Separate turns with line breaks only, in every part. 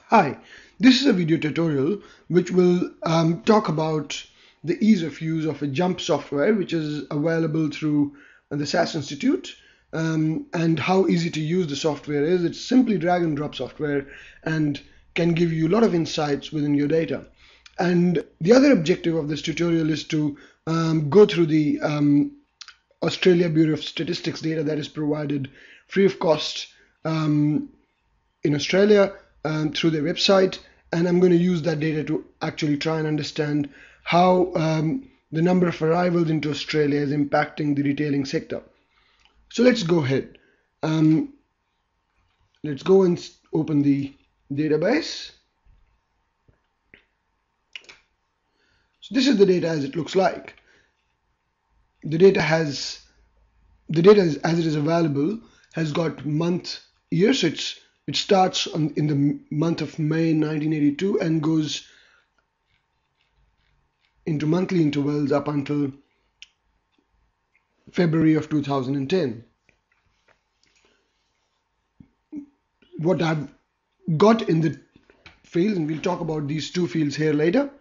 Hi, this is a video tutorial which will talk about the ease of use of a JMP software which is available through the SAS Institute, and how easy to use the software is. It's simply drag and drop software and can give you a lot of insights within your data. And the other objective of this tutorial is to go through the Australia Bureau of Statistics data that is provided free of cost in Australia through their website, and I'm going to use that data to actually try and understand how the number of arrivals into Australia is impacting the retailing sector. So let's go ahead. Let's go and open the database. So this is the data as it looks like. The data as it is available has got month, year, so it starts in the month of May 1982 and goes into monthly intervals up until February of 2010. What I've got in the fields, and we'll talk about these two fields here later,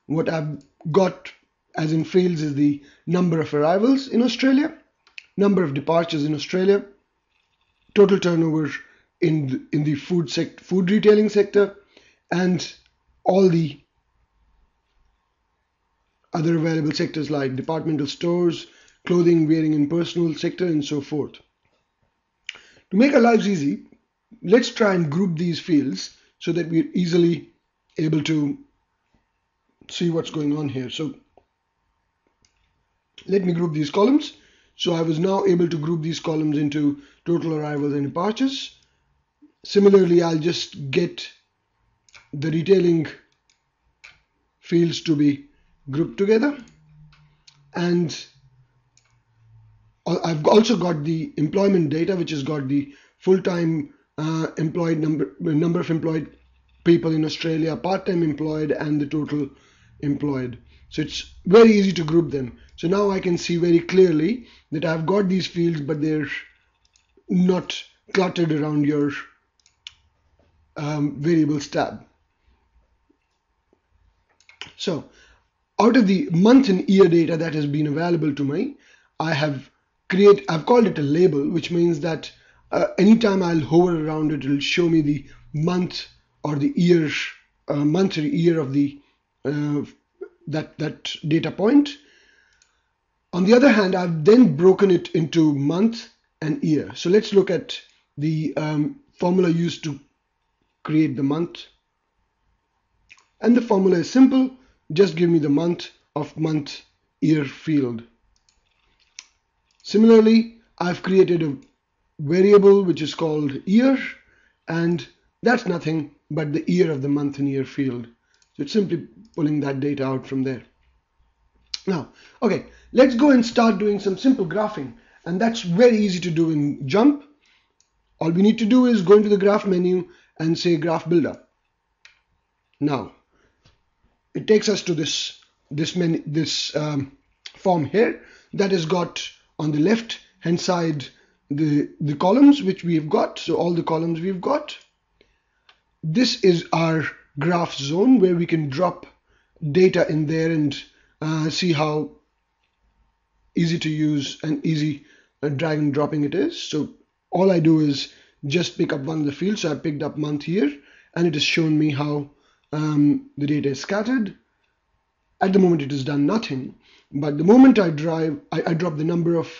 what I've got as in fields is the number of arrivals in Australia, number of departures in Australia, total turnover in the food retailing sector, and all the other available sectors like departmental stores, clothing, wearing and personal sector, and so forth. To make our lives easy, let's try and group these fields so that we're easily able to see what's going on here. So let me group these columns. So I was now able to group these columns into total arrivals and departures. Similarly, I'll just get the retailing fields to be grouped together, and I've also got the employment data, which has got the full-time employed number of employed people in Australia, part-time employed, and the total employed. So it's very easy to group them. So now I can see very clearly that I've got these fields, but they're not cluttered around your variables tab. So out of the month and year data that has been available to me, I've called it a label, which means that anytime I'll hover around it, it'll show me the month or the year, month or year of the that data point. On the other hand, I've then broken it into month and year. So let's look at the formula used to create the month. And the formula is simple. Just give me the month of month year field. Similarly, I've created a variable which is called year, and that's nothing but the year of the month and year field. So it's simply pulling that data out from there. Now, okay, let's go and start doing some simple graphing, and that's very easy to do in JMP. All we need to do is go into the graph menu and say graph builder. Now, it takes us to this form here that has got on the left hand side the columns which we've got. So all the columns we've got. This is our graph zone where we can drop data in there and see how easy to use and easy drag and dropping it is. So all I do is just pick up one of the fields. So I picked up month, year, and it has shown me how the data is scattered. At the moment it has done nothing, but the moment I drop the number of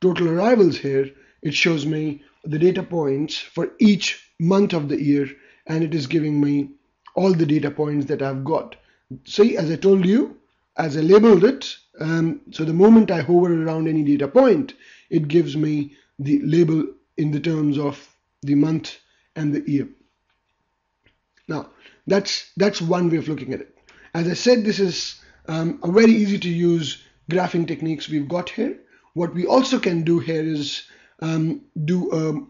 total arrivals here, it shows me the data points for each month of the year, and it is giving me all the data points that I've got. See, as I told you, as I labeled it, so the moment I hover around any data point, it gives me the label in the terms of the month and the year. Now, that's one way of looking at it. As I said, this is a very easy to use graphing techniques we've got here. What we also can do here is do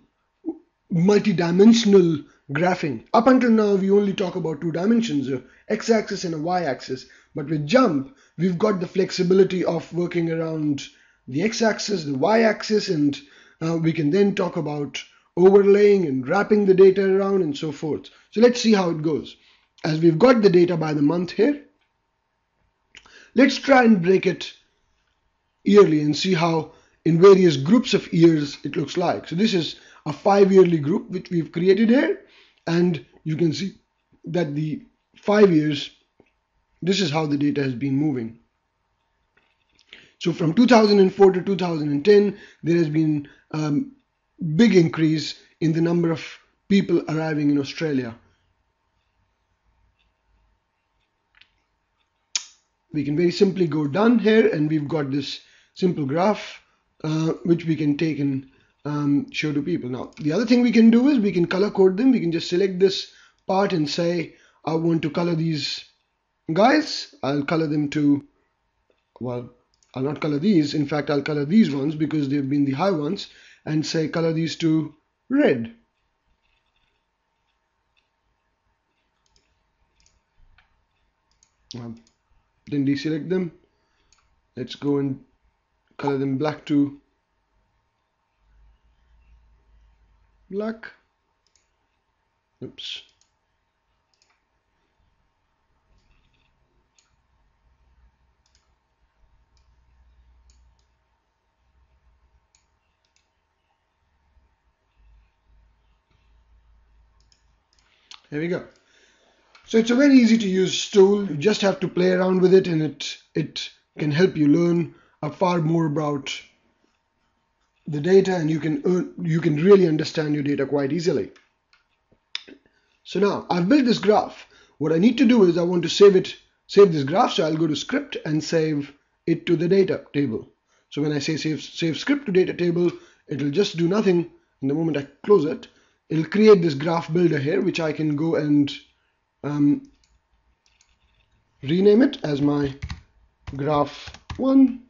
multi-dimensional graphing. Up until now, we only talk about two dimensions, a x-axis and a y-axis. But with JMP, we've got the flexibility of working around the x-axis, the y-axis, and we can then talk about, overlaying and wrapping the data around and so forth. So let's see how it goes. As we've got the data by the month here, let's try and break it yearly and see how in various groups of years it looks like. So this is a 5-yearly group which we've created here, and you can see that the 5 years, this is how the data has been moving. So from 2004 to 2010, there has been big increase in the number of people arriving in Australia. We can very simply go down here and we've got this simple graph which we can take and show to people. Now the other thing we can do is we can color code them. We can just select this part and say I want to color these guys. I'll color them to, well, I'll not color these. In fact, I'll color these ones because they've been the high ones, and say color these to red. Then deselect them. Let's go and color them black to black. Oops. There we go. So it's a very easy to use tool. You just have to play around with it, and it can help you learn far more about the data, and you can really understand your data quite easily. So now I've built this graph. What I need to do is I want to save this graph. So I'll go to script and save it to the data table. So when I say save script to data table, it'll just do nothing. And the moment I close it, it'll create this graph builder here, which I can go and rename it as my graph 1.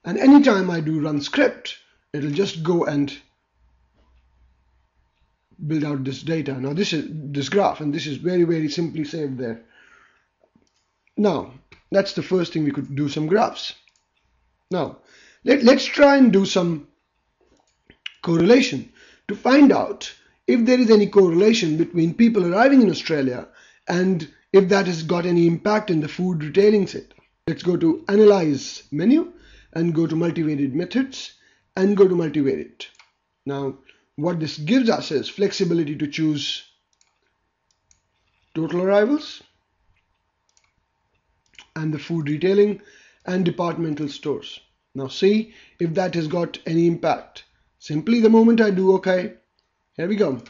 And anytime I do run script, it'll just go and build out this data. Now this is this graph, and this is very, very simply saved there. Now that's the first thing we could do, some graphs. Now let's try and do some correlation to find out if there is any correlation between people arriving in Australia and if that has got any impact in the food retailing sector. Let's go to Analyze menu and go to Multivariate Methods and go to Multivariate. Now what this gives us is flexibility to choose total arrivals and the food retailing and departmental stores. Now see if that has got any impact. Simply the moment I do OK, here we go.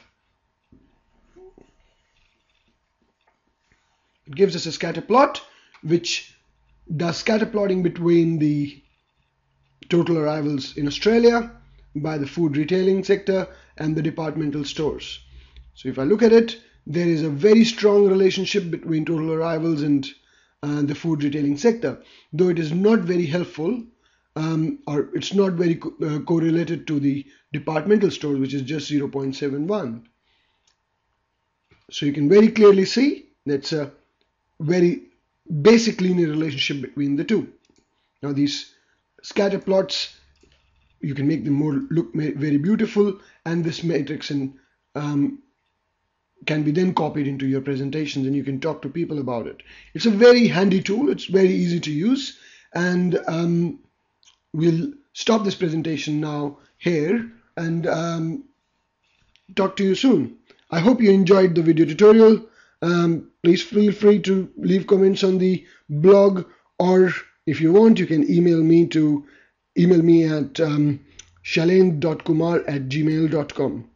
It gives us a scatter plot which does scatter plotting between the total arrivals in Australia by the food retailing sector and the departmental stores. So if I look at it, there is a very strong relationship between total arrivals and the food retailing sector, though it is not very helpful or it's not very correlated to the departmental stores, which is just 0.71. So you can very clearly see that's a very basic linear relationship between the two. Now these scatter plots, you can make them look very beautiful, and this matrix can be then copied into your presentations, and you can talk to people about it. It's a very handy tool. It's very easy to use, and we'll stop this presentation now here and talk to you soon. I hope you enjoyed the video tutorial. Please feel free to leave comments on the blog, or if you want, you can email me at shalain.kumar@gmail.com.